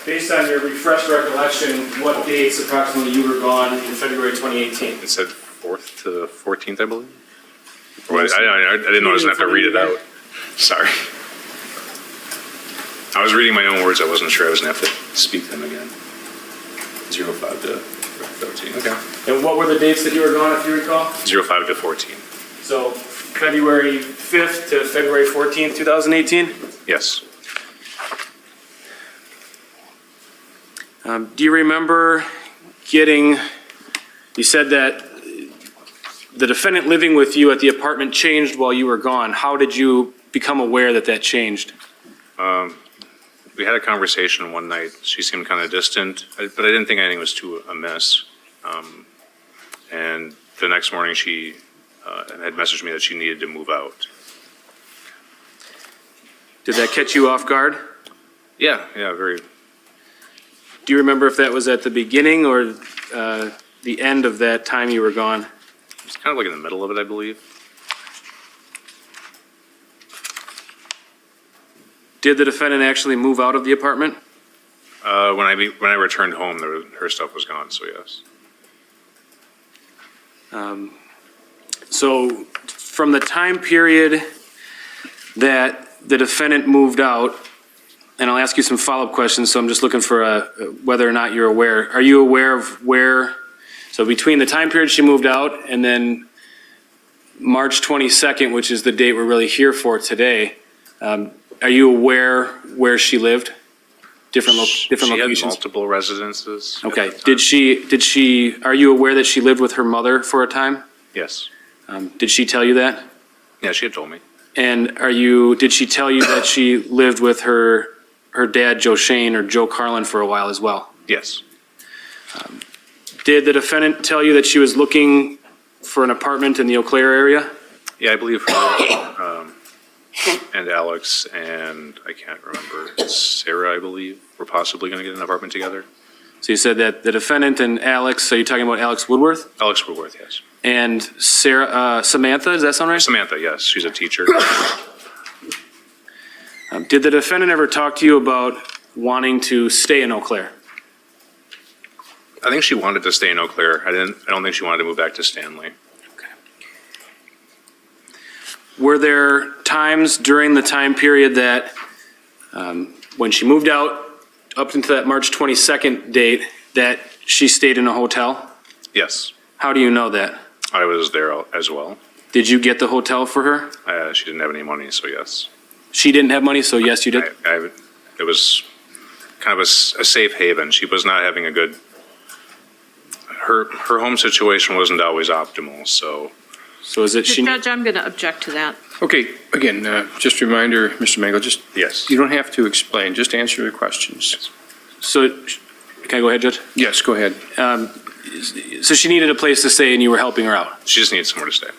Based on your refreshed recollection, what dates approximately you were gone in February 2018? It said 4th to 14th, I believe. Or I didn't know I was going to have to read it out. Sorry. I was reading my own words. I wasn't sure I was going to have to speak them again. 05 to 13. Okay. And what were the dates that you were gone, if you recall? 05 to 14. So February 5th to February 14th, 2018? Yes. Do you remember getting, you said that the defendant living with you at the apartment changed while you were gone. How did you become aware that that changed? We had a conversation one night. She seemed kind of distant, but I didn't think anything was too amiss. And the next morning, she had messaged me that she needed to move out. Did that catch you off guard? Yeah, very. Do you remember if that was at the beginning or the end of that time you were gone? It's kind of like in the middle of it, I believe. Did the defendant actually move out of the apartment? When I returned home, her stuff was gone. So yes. So from the time period that the defendant moved out, and I'll ask you some follow-up questions, so I'm just looking for whether or not you're aware. Are you aware of where, so between the time period she moved out and then March 22nd, which is the date we're really here for today, are you aware where she lived? Different She locations? had multiple residences. at Okay. the time. Are you aware that she lived with her mother for a time? Yes. Did she tell you that? Yeah, she had told me. And did she tell you that she lived with her dad, Joe Shane, or Joe Carlin for a while as well? Yes. Did the defendant tell you that she was looking for an apartment in the Eau Claire area? Yeah, I believe her and Alex and I can't remember, Sarah, I believe, were possibly going to get an apartment together. So you said that the defendant and Alex, are you talking about Alex Woodworth? Alex Woodworth, yes. And Samantha, does that sound right? Samantha, yes, she's a teacher. Did the defendant ever talk to you about wanting to stay in Eau Claire? I think she wanted to stay in Eau Claire. I don't think she wanted to move back to Stanley. Were there times during the time period that, when she moved out, up into that March 22nd date, that she stayed in a hotel? Yes, How do you know that? I was there as well. Did you get the hotel for her? She didn't have any money, so yes. She didn't have money, so yes, you did? It was kind of a safe haven. She was not having a good, her home situation wasn't always optimal, so. So is it she? Judge, I'm going to object to that. Okay, again, just a reminder, Mr. Mengal, Yes. you don't have to explain, just answer the questions. So, can I go ahead, Judge? Yes, go ahead. So she needed a place to stay and you were helping her out. She just needed somewhere to stay.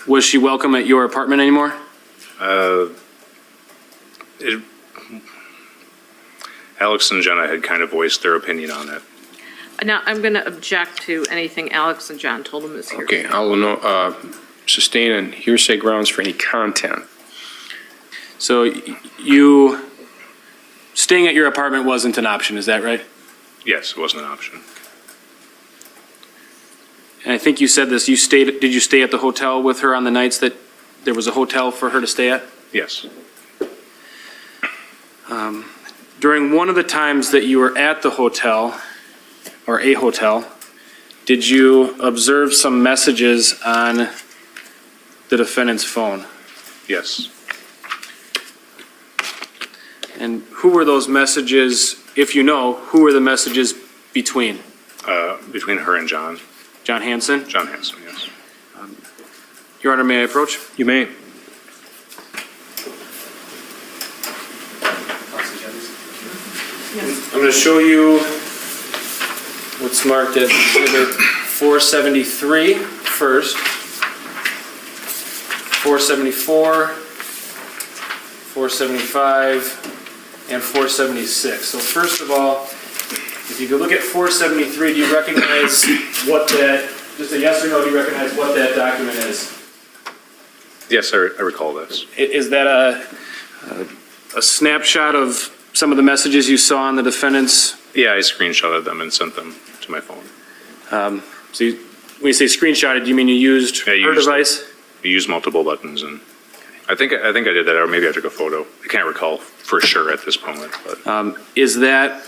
Was she welcome at your apartment anymore? Alex and Jenna had kind of voiced their opinion on it. Now, I'm going to object to anything Alex and John told him is here. Okay, I'll sustain on hearsay grounds for any content. So you, staying at your apartment wasn't an option, is that right? Yes, it wasn't an option. And I think you said this, did you stay at the hotel with her on the nights that there was a hotel for her to stay at? Yes. During one of the times that you were at the hotel, or a hotel, did you observe some messages on the defendant's phone? Yes. And who were those messages, if you know, who were the messages between? Between her and John. John Hanson? John Hanson, yes. Your Honor, may I approach? You may. I'm going to show you what's marked as Exhibit 473 first, 474, 475, and 476. So first of all, if you could look at 473, do you recognize what that, just a yes or no, do you recognize what that document is? Yes, I recall this. Is that a snapshot of some of the messages you saw on the defendant's? Yeah, I screenshotted them and sent them to my phone. So when you say screenshotted, do you mean you used Yeah, her device? I used multiple buttons, and I think I did that, or maybe I took a photo. I can't recall for sure at this moment, but Is that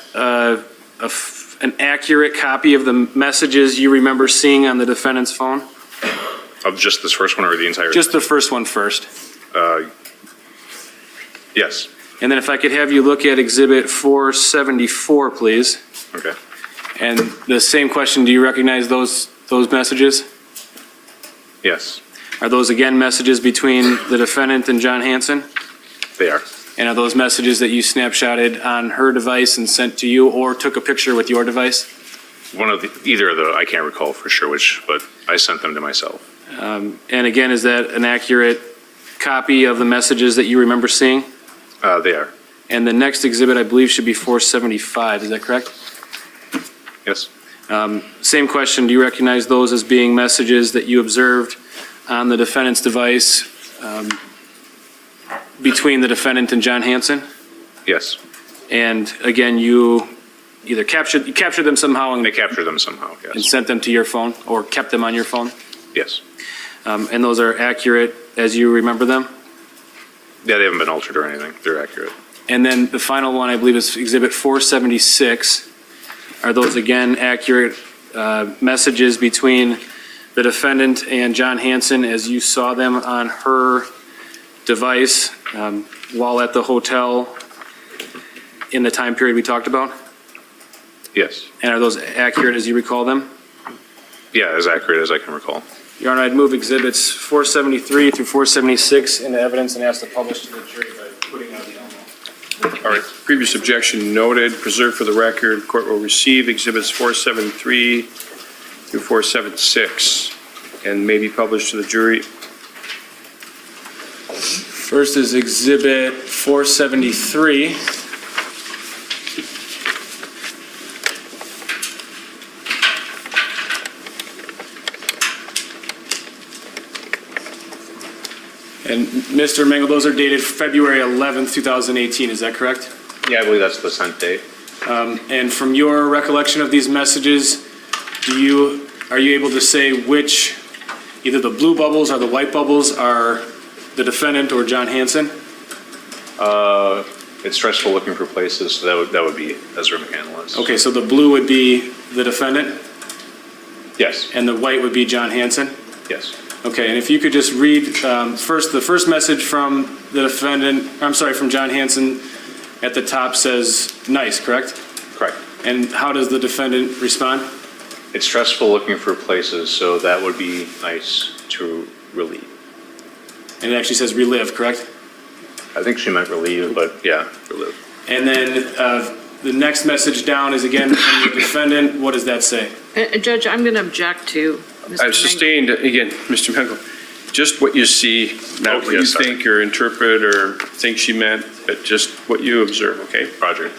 an accurate copy of the messages you remember seeing on the defendant's phone? of just this first one or the entire? Just the first one first. Yes. And then if I could have you look at Exhibit 474, please. Okay. And the same question, do you recognize those messages? Yes, Are those again messages between the defendant and John Hanson? they are. And are those messages that you snapshotted on her device and sent to you or took a picture with your device? Either of the, I can't recall for sure which, but I sent them to myself. And again, is that an accurate copy of the messages that you remember seeing? They are. And the next exhibit, I believe, should be 475, is that correct? Yes. Same question, do you recognize those as being messages that you observed on the defendant's device between the defendant and John Hanson? Yes. And again, you either captured them somehow They and captured them somehow, yes. sent them to your phone or kept them on your phone? Yes. And those are accurate as you remember them? Yeah, they haven't been altered or anything. They're accurate. And then the final one, I believe, is Exhibit 476. Are those again accurate messages between the defendant and John Hanson as you saw them on her device while at the hotel in the time period we talked about? Yes. And are those accurate as you recall them? Yeah, as accurate as I can recall. Your Honor, I'd move Exhibits 473 through 476 into evidence and ask to publish to the jury by putting out the Elmo. All right, previous objection noted, preserved for the record. Court will receive Exhibits 473 through 476 and may be published to the jury. First is Exhibit 473. And Mr. Mengal, those are dated February 11th, 2018, is that correct? Yeah, I believe that's the sent date. And from your recollection of these messages, are you able to say which, either the blue bubbles or the white bubbles are the defendant or John Hanson? It's stressful looking for places, so that would be Ezra McCandless. Okay, so the blue would be the defendant Yes. and the white would be John Hanson? Yes. Okay, and if you could just read the first message from the defendant, from John Hanson at the top says, "Nice," correct? Correct. And how does the defendant respond? It's stressful looking for places, so that would be nice to relieve. And it actually says relive, correct? I think she meant relieve, but yeah, relive. And then the next message down is again from the defendant. What does that say? Judge, I'm going to object to Mr. I've Mengal. sustained, again, Mr. Mengal, just what you see, not what you yes, sorry. think or interpret or think she meant, but just what you observe, okay? Roger.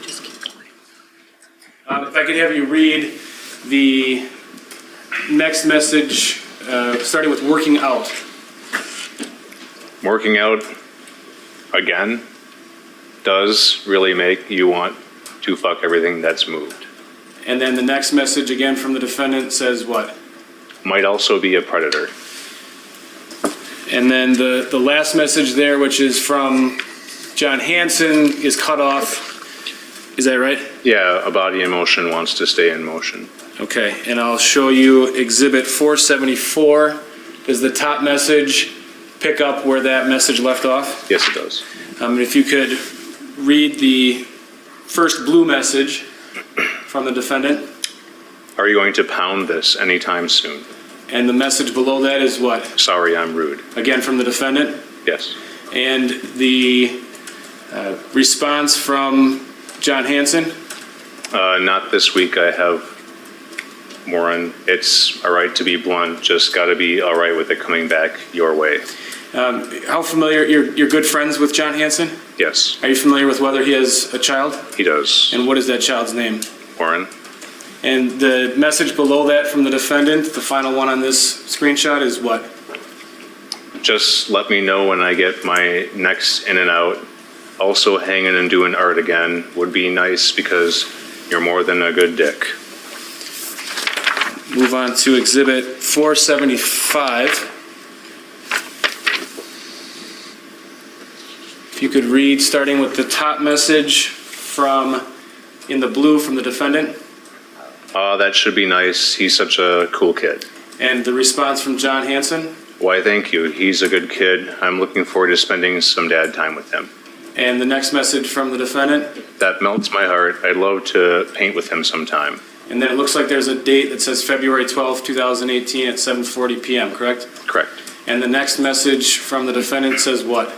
Just keep going. If I could have you read the next message, starting with working out. Working out, again, does really make you want to fuck everything that's moved. And then the next message again from the defendant says what? Might also be a predator. And then the last message there, which is from John Hanson, is cut off. Is that right? Yeah, a body in motion wants to stay in motion. Okay, and I'll show you Exhibit 474. Does the top message pick up where that message left off? Yes, it does. If you could read the first blue message from the defendant, Are you going to pound this anytime soon? and the message below that is what? Sorry, I'm rude. Again from the defendant, Yes. and the response from John Hanson. Not this week. I have Warren. It's all right to be blunt. Just got to be all right with it coming back your way. How familiar, you're good friends with John Hanson? Yes, Are you familiar with whether he has a child? he does. And what is that child's name? Warren. And the message below that from the defendant, the final one on this screenshot, is what? just let me know when I get my next in and out. Also, hanging and doing art again would be nice because you're more than a good dick. Move on to Exhibit 475. If you could read, starting with the top message in the blue from the defendant, That should be nice. He's such a cool kid. and the response from John Hanson, Why, thank you. He's a good kid. I'm looking forward to spending some dad time with him. and the next message from the defendant. That melts my heart. I'd love to paint with him sometime. And then it looks like there's a date that says February 12th, 2018 at 7:40 PM, correct? Correct. And the next message from the defendant says what?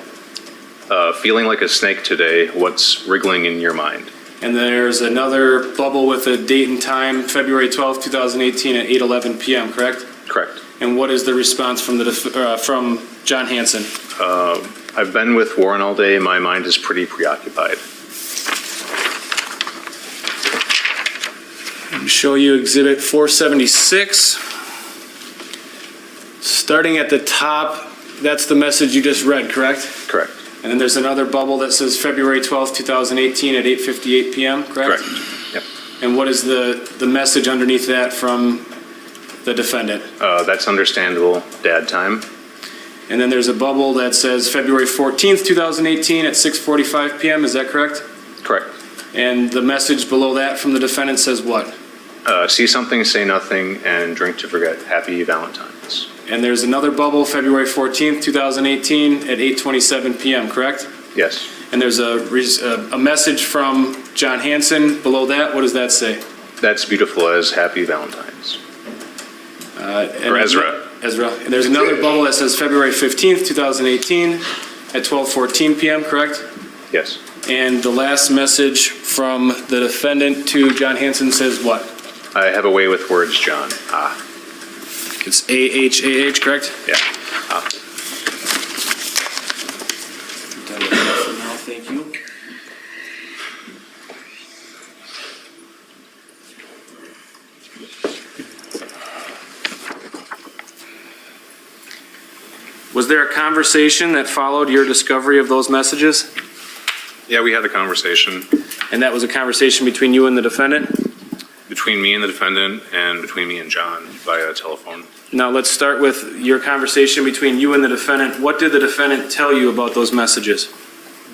Feeling like a snake today. What's wriggling in your mind? And there's another bubble with a date and time, February 12th, 2018 at 8:11 PM, correct? Correct. And what is the response from from John Hanson? I've been with Warren all day. My mind is pretty preoccupied. I'll show you Exhibit 476. Starting at the top, that's the message you just read, correct? Correct. And then there's another bubble that says February 12th, 2018 at 8:58 PM, correct? Correct. Yep. And what is the message underneath that from the defendant? That's understandable. Dad time. And then there's a bubble that says February 14th, 2018 at 6:45 PM, is that correct? Correct. And the message below that from the defendant says what? See something, say nothing, and drink to forget. Happy Valentine's. And there's another bubble, February 14th, 2018 at 8:27 PM, correct? Yes. And there's a message from John Hanson below that, what does that say? That's beautiful as Happy Valentine's. And Or Ezra. Ezra. And there's another bubble that says February 15th, 2018 at 12:14 PM, correct? Yes. And the last message from the defendant to John Hanson says what? I have a way with words, John. It's AHAH, correct? Yeah. Done with that for now, thank you. Was there a conversation that followed your discovery of those messages? Yeah, we had a conversation And that was a conversation between you and the defendant? between me and the defendant and between me and John via telephone. Now, let's start with your conversation between you and the defendant. What did the defendant tell you about those messages?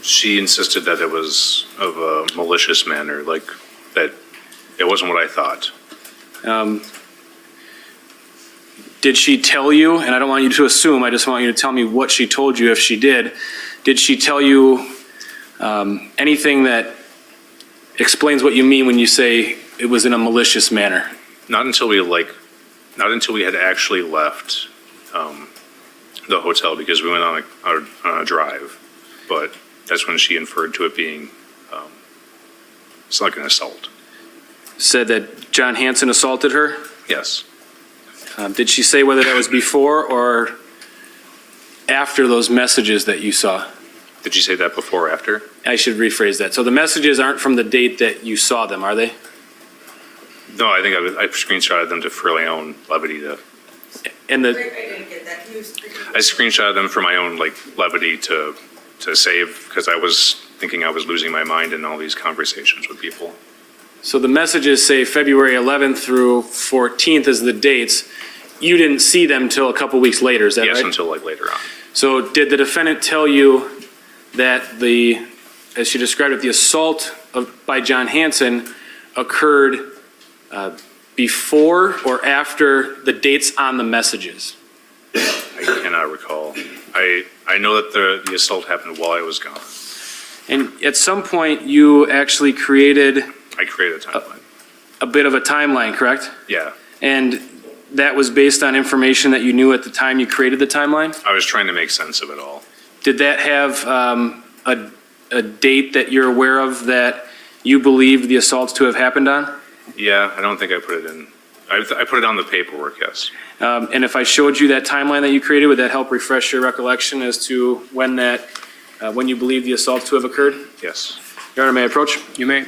She insisted that it was of a malicious manner, like that it wasn't what I thought. Did she tell you, and I don't want you to assume, I just want you to tell me what she told you if she did. Did she tell you anything that explains what you mean when you say it was in a malicious manner? Not until we had actually left the hotel because we went on a drive, but that's when she inferred to it being it's like an assault. Said that John Hanson assaulted her? Yes. Did she say whether that was before or after those messages that you saw? Did you say that before or after? I should rephrase that. So the messages aren't from the date that you saw them, are they? No, I think I screenshotted them to for my own levity. And I the, didn't get that. Can you repeat I screenshotted them for my own levity to save because I was thinking I was losing my mind in all these conversations with people. so the messages say February 11th through 14th as the dates. You didn't see them till a couple weeks later, is that right? Yes, until later on. So did the defendant tell you that as she described it, the assault by John Hanson occurred before or after the dates on the messages? I cannot recall. I know that the assault happened while I was gone. And at some point, you actually created I created a timeline. a bit of a timeline, correct? Yeah. And that was based on information that you knew at the time you created the timeline? I was trying to make sense of it all. Did that have a date that you're aware of that you believe the assaults to have happened on? Yeah, I don't think I put it in. I put it on the paperwork, yes. And if I showed you that timeline that you created, would that help refresh your recollection as to when you believe the assaults to have occurred? Yes. Your Honor, may I approach? You may.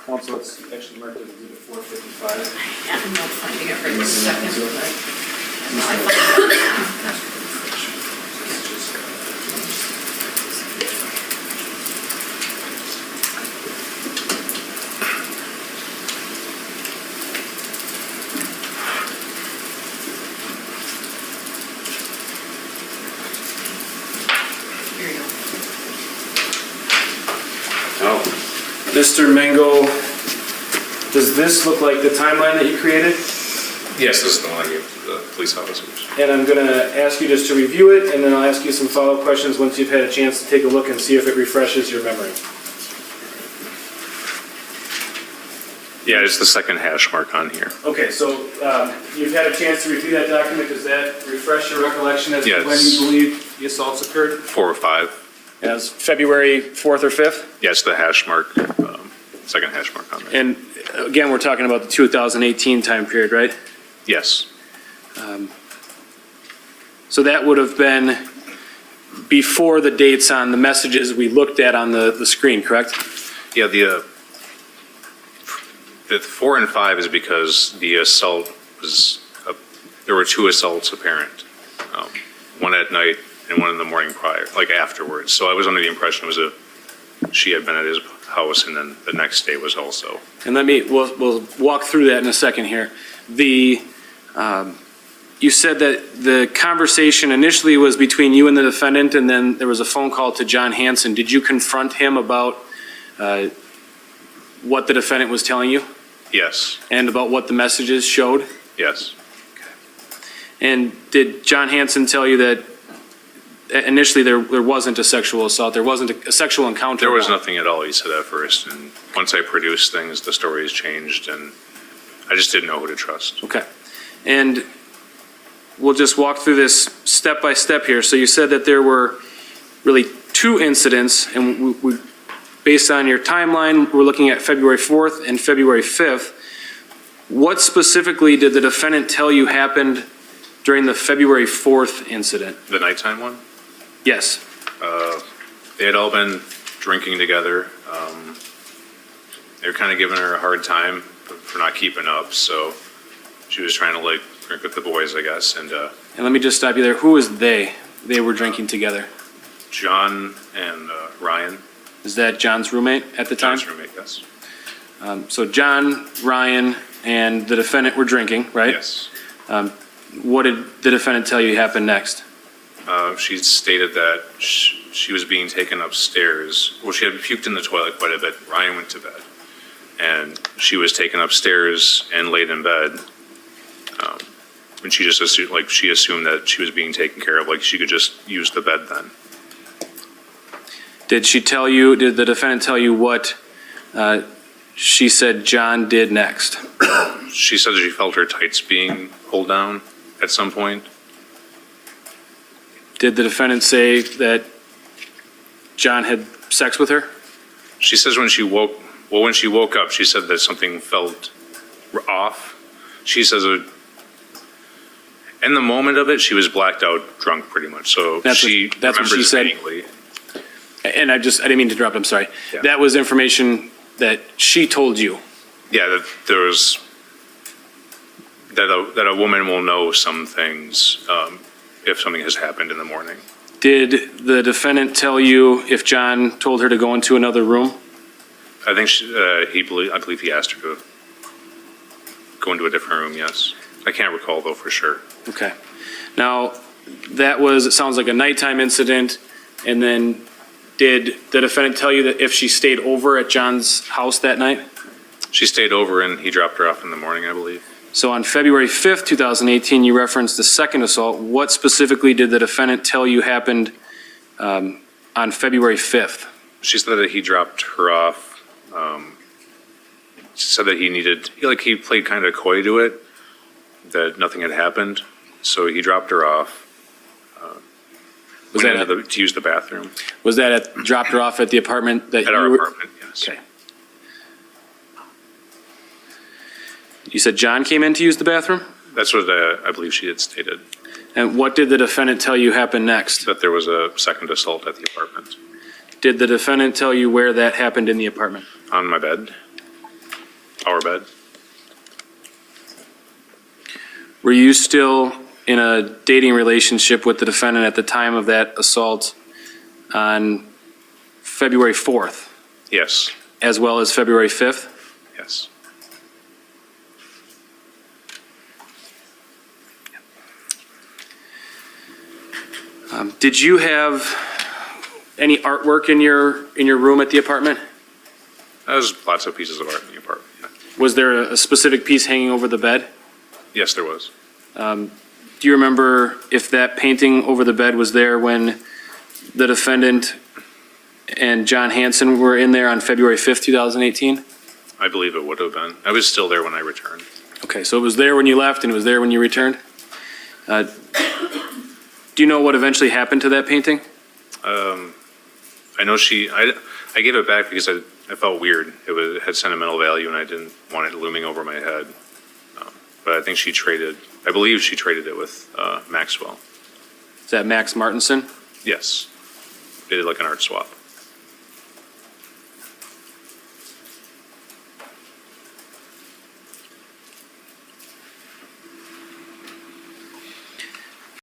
Counsel, it's actually marked as Exhibit 455. I'm not finding it right this second. Mr. Mengal, does this look like the timeline that you created? Yes, this is the one I gave to the police officers. And I'm going to ask you just to review it, and then I'll ask you some follow-up questions once you've had a chance to take a look and see if it refreshes your memory. Yeah, it's the second hash mark on here. Okay, so you've had a chance to review that document. Does that refresh your recollection as to when Yes. you believe the assaults occurred? 4 or 5. As February 4th or 5th? Yes, the hash mark, second hash mark on there. And again, we're talking about the 2018 time period, right? Yes, So that would have been before the dates on the messages we looked at on the screen, correct? yeah, the 4 and 5 is because the assault was, there were 2 assaults apparent. One at night and one in the morning prior, like afterwards. So I was under the impression it was she had been at his house, and then the next day was also. And we'll walk through that in a second here. You said that the conversation initially was between you and the defendant, and then there was a phone call to John Hanson. Did you confront him about what the defendant was telling you Yes, and about what the messages showed? yes. And did John Hanson tell you that initially there wasn't a sexual assault, there wasn't a sexual encounter? There was nothing at all, he said at first, and once I produced things, the stories changed, and I just didn't know who to trust. Okay. And we'll just walk through this step by step here. So you said that there were really 2 incidents, and we based on your timeline, we're looking at February 4th and February 5th. What specifically did the defendant tell you happened during the February 4th incident? The nighttime one? Yes. They had all been drinking together. They were kind of giving her a hard time for not keeping up, so she was trying to like drink with the boys, I guess, and And let me just stop you there. Who was they? They were drinking together. John and Ryan, Is that John's roommate at the time? John's roommate, yes. So John, Ryan, and the defendant were drinking, right? Yes. What did the defendant tell you happened next? She stated that she was being taken upstairs. Well, she had puked in the toilet quite a bit. Ryan went to bed, and she was taken upstairs and laid in bed. And she just assumed, she assumed that she was being taken care of, like she could just use the bed then. Did the defendant tell you what she said John did next? She said that she felt her tights being pulled down at some point. Did the defendant say that John had sex with her? She says when she woke up, she said that something felt off. She says in the moment of it, she was blacked out, drunk pretty much. So That's what she said? vaguely. And I didn't mean to interrupt, I'm sorry. Yeah. That was information that she told you. Yeah, that there was, that a woman will know some things if something has happened in the morning. Did the defendant tell you if John told her to go into another room? I think I believe he asked her to go into a different room, yes. I can't recall though for sure. Okay. Now, it sounds like a nighttime incident, and then did the defendant tell you that if she stayed over at John's house that night? She stayed over and he dropped her off in the morning, I believe. So on February 5th, 2018, you referenced the second assault. What specifically did the defendant tell you happened on February 5th? She said that he dropped her off. She said that he played kind of coy to it, that nothing had happened. So he dropped her off. To use the bathroom. Was that dropped her off at the apartment that At our apartment, yes. Okay. You said John came in to use the bathroom? That's what I believe she had stated, And what did the defendant tell you happened next? that there was a second assault at the apartment. Did the defendant tell you where that happened in the apartment? On my bed. Our bed. Were you still in a dating relationship with the defendant at the time of that assault on February 4th, Yes, as well as February 5th? yes. Did you have any artwork in your room at the apartment? There's lots of pieces of art in the apartment. Yeah. Was there a specific piece hanging over the bed? Yes, there was. Do you remember if that painting over the bed was there when the defendant and John Hanson were in there on February 5th, 2018? I believe it would have been. I was still there when I returned. Okay, so it was there when you left and it was there when you returned? Do you know what eventually happened to that painting? I know I gave it back because I felt weird. It had sentimental value and I didn't want it looming over my head. But I think I believe she traded it with Maxwell. Is that Max Martinson? Yes. They did like an art swap.